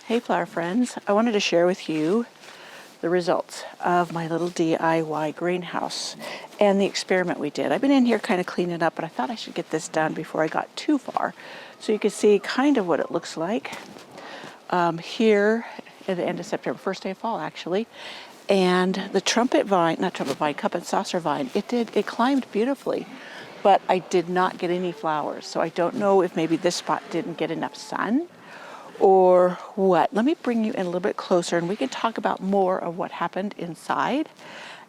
Hey flower friends, I wanted to share with you the results of my little DIY greenhouse and the experiment we did. I've been in here kind of cleaning up, but I thought I should get this done before I got too far. So you can see kind of what it looks like here at the end of September, first day of fall actually. And the cup and saucer vine, it climbed beautifully, but I did not get any flowers. So I don't know if maybe this spot didn't get enough sun or what. Let me bring you in a little bit closer and we can talk about more of what happened inside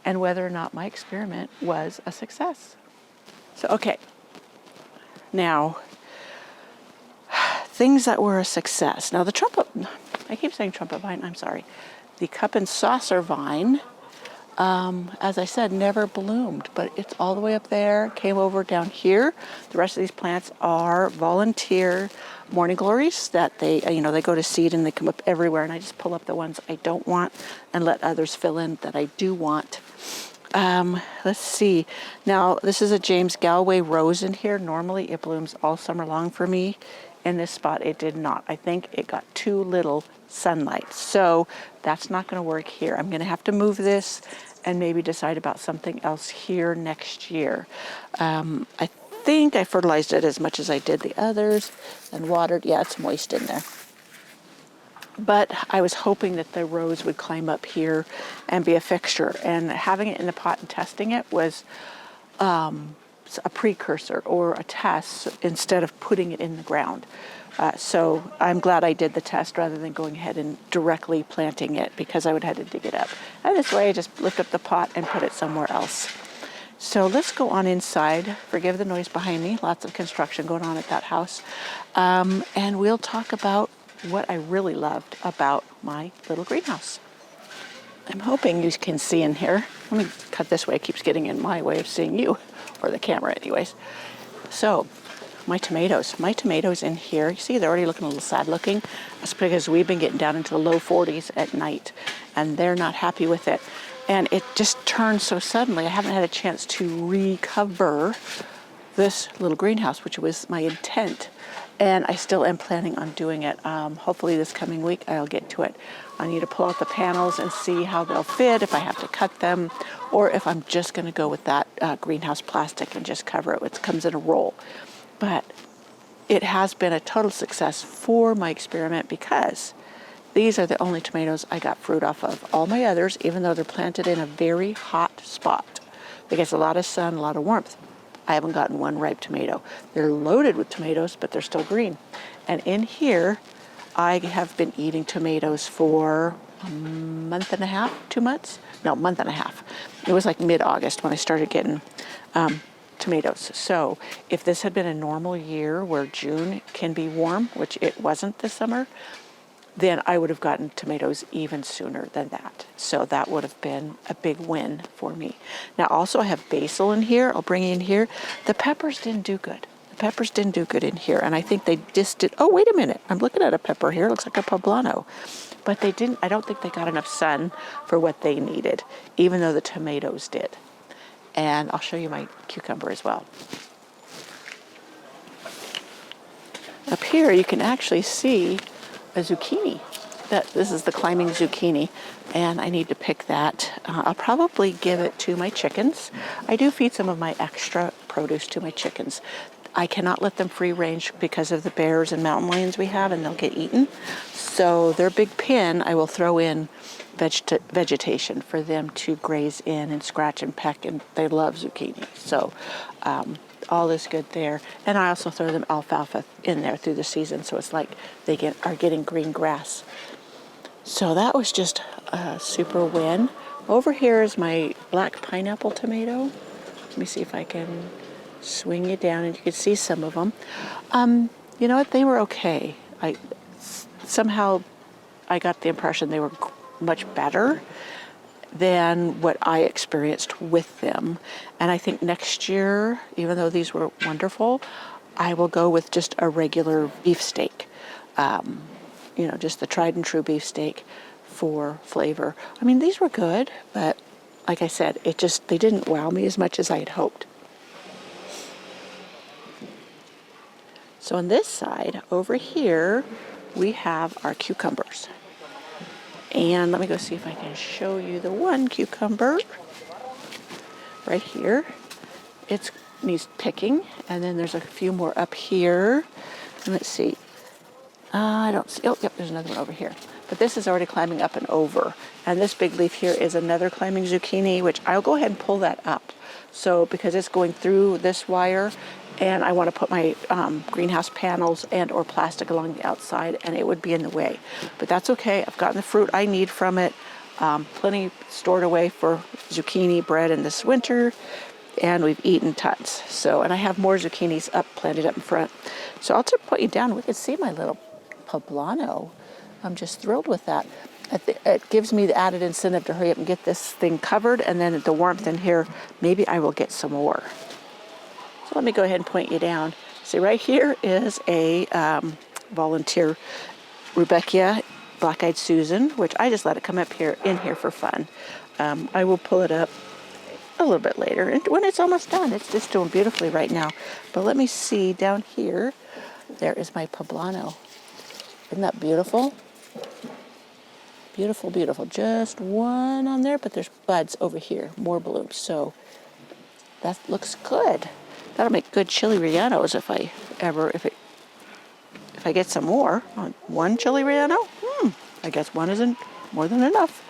and whether or not my experiment was a success. So, okay. Now, things that were a success. Now I keep saying trumpet vine, I'm sorry. The cup and saucer vine, as I said, never bloomed, but it's all the way up there, came over down here. The rest of these plants are volunteer morning glories that they go to seed and they come up everywhere, and I just pull up the ones I don't want and let others fill in that I do want. Let's see. Now, this is a James Galway rose in here. Normally it blooms all summer long for me. In this spot, it did not. I think it got too little sunlight. So that's not going to work here. I'm going to have to move this and maybe decide about something else here next year. I think I fertilized it as much as I did the others and watered. Yeah, it's moist in there. But I was hoping that the rose would climb up here and be a fixture. And having it in the pot and testing it was a precursor or a test instead of putting it in the ground. So I'm glad I did the test rather than going ahead and directly planting it, because I would have had to dig it up. And this way I just lift up the pot and put it somewhere else. So let's go on inside. Forgive the noise behind me. Lots of construction going on at that house. And we'll talk about what I really loved about my little greenhouse. I'm hoping you can see in here. Let me cut this way. It keeps getting in my way of seeing you, or the camera anyways. So my tomatoes in here, you see they're already looking a little sad looking. That's because we've been getting down into the low 40s at night and they're not happy with it. And it just turned so suddenly. I haven't had a chance to recover this little greenhouse, which was my intent. And I still am planning on doing it. Hopefully this coming week I'll get to it. I need to pull out the panels and see how they'll fit, if I have to cut them, or if I'm just going to go with that greenhouse plastic and just cover it. It comes in a roll. But it has been a total success for my experiment, because these are the only tomatoes I got fruit off of. All my others, even though they're planted in a very hot spot, they get a lot of sun, a lot of warmth, I haven't gotten one ripe tomato. They're loaded with tomatoes, but they're still green. And in here, I have been eating tomatoes for a month and a half, 2 months? No, month and a half. It was like mid-August when I started getting tomatoes. So if this had been a normal year where June can be warm, which it wasn't this summer, then I would have gotten tomatoes even sooner than that. So that would have been a big win for me. Now also I have basil in here. I'll bring in here. The peppers didn't do good. The peppers didn't do good in here. And I think they just did. Oh, wait a minute. I'm looking at a pepper here. It looks like a poblano. But they didn't, I don't think they got enough sun for what they needed, even though the tomatoes did. And I'll show you my cucumber as well. Up here you can actually see a zucchini. This is the climbing zucchini, and I need to pick that. I'll probably give it to my chickens. I do feed some of my extra produce to my chickens. I cannot let them free range because of the bears and mountain lions we have, and they'll get eaten. So their big pen, I will throw in vegetation for them to graze in and scratch and peck, and they love zucchini. So all is good there. And I also throw them alfalfa in there through the season, so it's like they are getting green grass. So that was just a super win. Over here is my black pineapple tomato. Let me see if I can swing you down and you can see some of them. You know what? They were okay. Somehow I got the impression they were much better than what I experienced with them. And I think next year, even though these were wonderful, I will go with just a regular beefsteak. Just the tried and true beefsteak for flavor. I mean, these were good, but like I said, they didn't wow me as much as I had hoped. So on this side, over here, we have our cucumbers. And let me go see if I can show you the one cucumber right here. It needs picking, and then there's a few more up here. And let's see. I don't see. Oh, yep, there's another one over here. But this is already climbing up and over. And this big leaf here is another climbing zucchini, which I'll go ahead and pull that up. So because it's going through this wire, and I want to put my greenhouse panels and or plastic along the outside, and it would be in the way. But that's okay. I've gotten the fruit I need from it. Plenty stored away for zucchini bread in this winter, and we've eaten tons. So, and I have more zucchinis planted up in front. So I'll just put you down. We can see my little poblano. I'm just thrilled with that. It gives me the added incentive to hurry up and get this thing covered, and then the warmth in here, maybe I will get some more. So let me go ahead and point you down. See, right here is a volunteer Rudbeckia Black-Eyed Susan, which I just let it come up here in here for fun. I will pull it up a little bit later, and when it's almost done. It's just doing beautifully right now. But let me see down here. There is my poblano. Isn't that beautiful? Beautiful, beautiful. Just one on there, but there's buds over here, more blooms. So that looks good. That'll make good chili rellenos if I get some more. One chili relleno? I guess one isn't more than enough.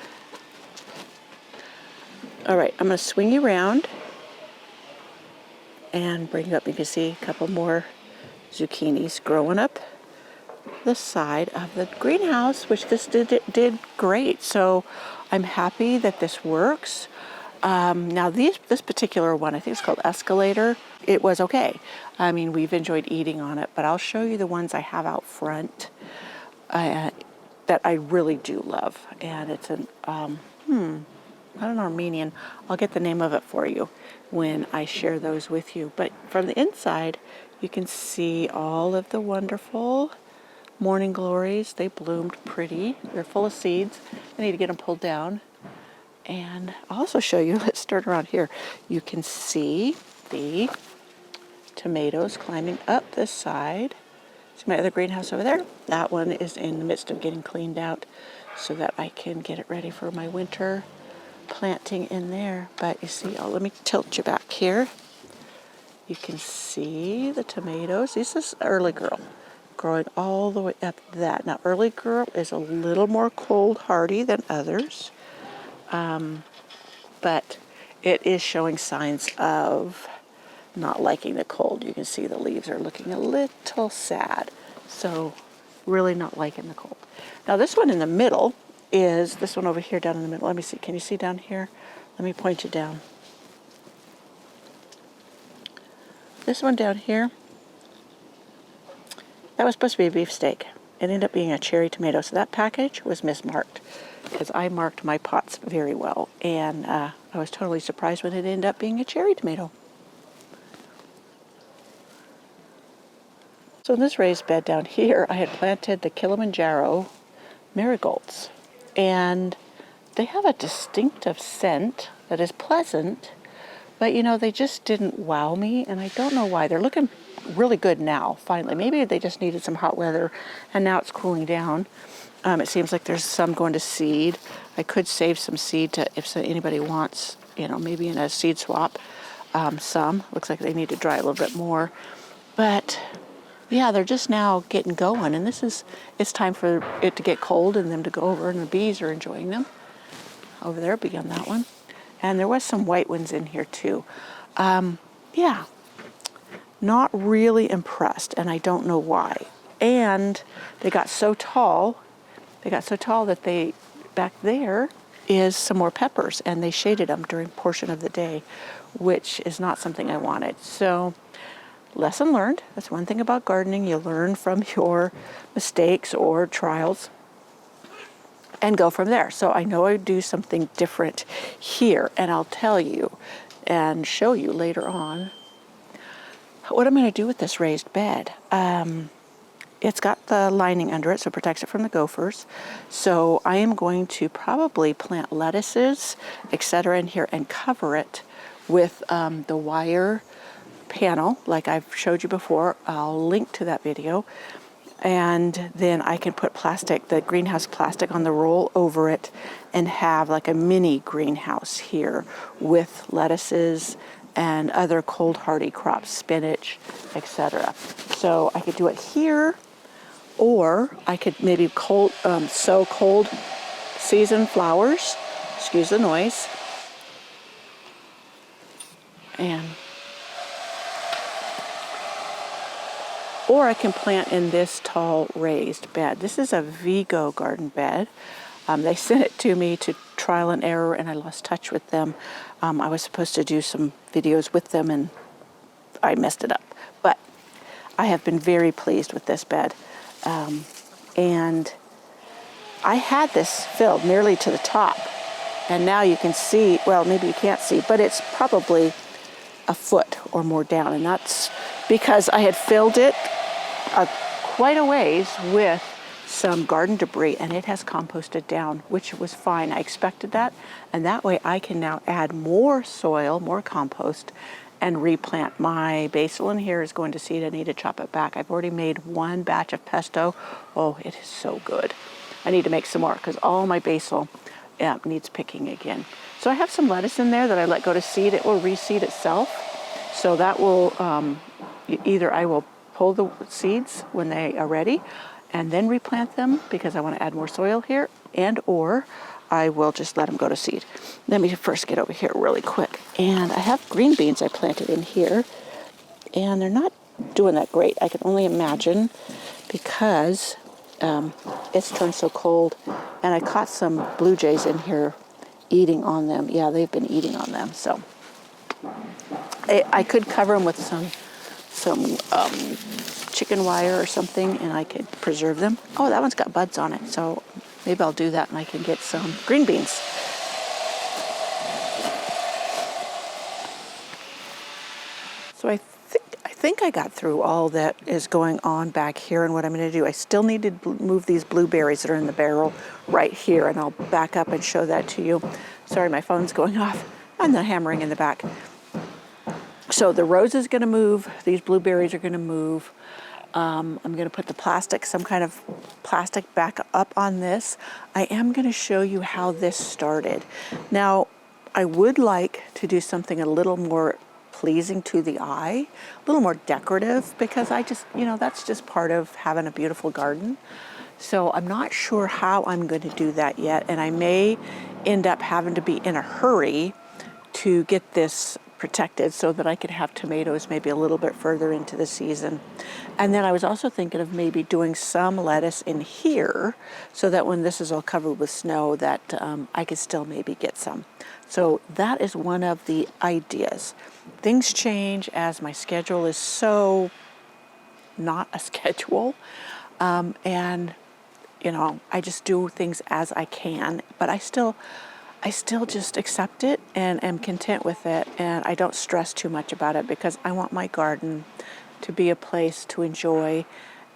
All right, I'm going to swing you around and bring you up. You can see a couple more zucchinis growing up the side of the greenhouse, which this did great. So I'm happy that this works. Now this particular one, I think it's called Escalator, it was okay. I mean, we've enjoyed eating on it, but I'll show you the ones I have out front that I really do love. And it's an, not an Armenian. I'll get the name of it for you when I share those with you. But from the inside, you can see all of the wonderful morning glories. They bloomed pretty. They're full of seeds. I need to get them pulled down. And I'll also show you, let's start around here. You can see the tomatoes climbing up this side. See my other greenhouse over there? That one is in the midst of getting cleaned out so that I can get it ready for my winter planting in there. But you see, let me tilt you back here. You can see the tomatoes. This is Early Girl growing all the way up that. Now, Early Girl is a little more cold hardy than others. But it is showing signs of not liking the cold. You can see the leaves are looking a little sad. So really not liking the cold. Now this one in the middle is this one over here down in the middle. Let me see. Can you see down here? Let me point you down. This one down here, that was supposed to be a beefsteak. It ended up being a cherry tomato. So that package was mismarked because I marked my pots very well. And I was totally surprised when it ended up being a cherry tomato. So in this raised bed down here, I had planted the Kilimanjaro Marigolds. And they have a distinctive scent that is pleasant. But, you know, they just didn't wow me. And I don't know why. They're looking really good now, finally. Maybe they just needed some hot weather. And now it's cooling down. It seems like there's some going to seed. I could save some seed to, if anybody wants, you know, maybe in a seed swap. Some. Looks like they need to dry a little bit more. But yeah, they're just now getting going. And it's time for it to get cold and them to go over. And the bees are enjoying them. Over there, beyond that one. And there was some white ones in here too. Yeah, not really impressed. And I don't know why. And they got so tall. That back there is some more peppers, and they shaded them during a portion of the day, which is not something I wanted. So, lesson learned. That's one thing about gardening. You learn from your mistakes or trials and go from there. So I know I do something different here, and I'll tell you and show you later on what I'm going to do with this raised bed. It's got the lining under it, so it protects it from the gophers. So I am going to probably plant lettuces, etc. in here and cover it with the wire panel, like I've showed you before. I'll link to that video. And then I can put the greenhouse plastic on the roll over it and have like a mini greenhouse here with lettuces and other cold hardy crops, spinach, etc. So I could do it here, or I could maybe sow cold season flowers, excuse the noise, or I can plant in this tall raised bed. This is a Vigo garden bed. They sent it to me to trial and error, and I lost touch with them. I was supposed to do some videos with them, and I messed it up. But I have been very pleased with this bed. And I had this filled nearly to the top. And now you can see, well, maybe you can't see, but it's probably a foot or more down. And that's because I had filled it quite a ways with some garden debris, and it has composted down, which was fine. I expected that, and that way I can now add more soil, more compost, and replant. My basil in here is going to seed. I need to chop it back. I've already made one batch of pesto. Oh, it is so good. I need to make some more because all my basil needs picking again. So I have some lettuce in there that I let go to seed. It will reseed itself. So that will, either I will pull the seeds when they are ready and then replant them because I want to add more soil here, or I will just let them go to seed. Let me first get over here really quick. And I have green beans I planted in here, and they're not doing that great. I can only imagine because it's turned so cold, and I caught some blue jays in here eating on them. Yeah, they've been eating on them. So I could cover them with some chicken wire or something, and I could preserve them. Oh, that one's got buds on it, so maybe I'll do that and I can get some green beans. So I think I got through all that is going on back here, and what I'm going to do, I still need to move these blueberries that are in the barrel right here, and I'll back up and show that to you. Sorry, my phone's going off, and the hammering in the back. So the rose is going to move. These blueberries are going to move. I'm going to put some kind of plastic back up on this. I am going to show you how this started. Now, I would like to do something a little more pleasing to the eye, a little more decorative, because I just, that's just part of having a beautiful garden. So I'm not sure how I'm going to do that yet, and I may end up having to be in a hurry to get this protected so that I could have tomatoes maybe a little bit further into the season. And then I was also thinking of maybe doing some lettuce in here so that when this is all covered with snow that I could still maybe get some. So that is one of the ideas. Things change as my schedule is so not a schedule. And I just do things as I can, but I still just accept it and am content with it, and I don't stress too much about it because I want my garden to be a place to enjoy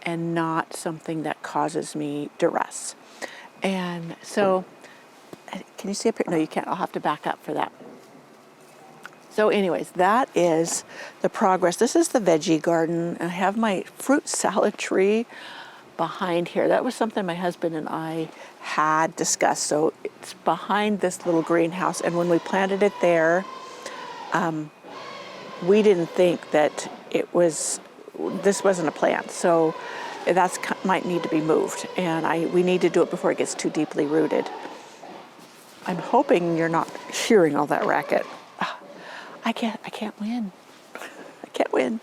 and not something that causes me duress. And so, can you see up here? No, you can't. I'll have to back up for that. So anyways, that is the progress. This is the veggie garden. I have my fruit salad tree behind here. That was something my husband and I had discussed. So it's behind this little greenhouse, and when we planted it there, we didn't think that this wasn't a plant. So that's might need to be moved, and we need to do it before it gets too deeply rooted. I'm hoping you're not hearing all that racket. I can't win. I can't win.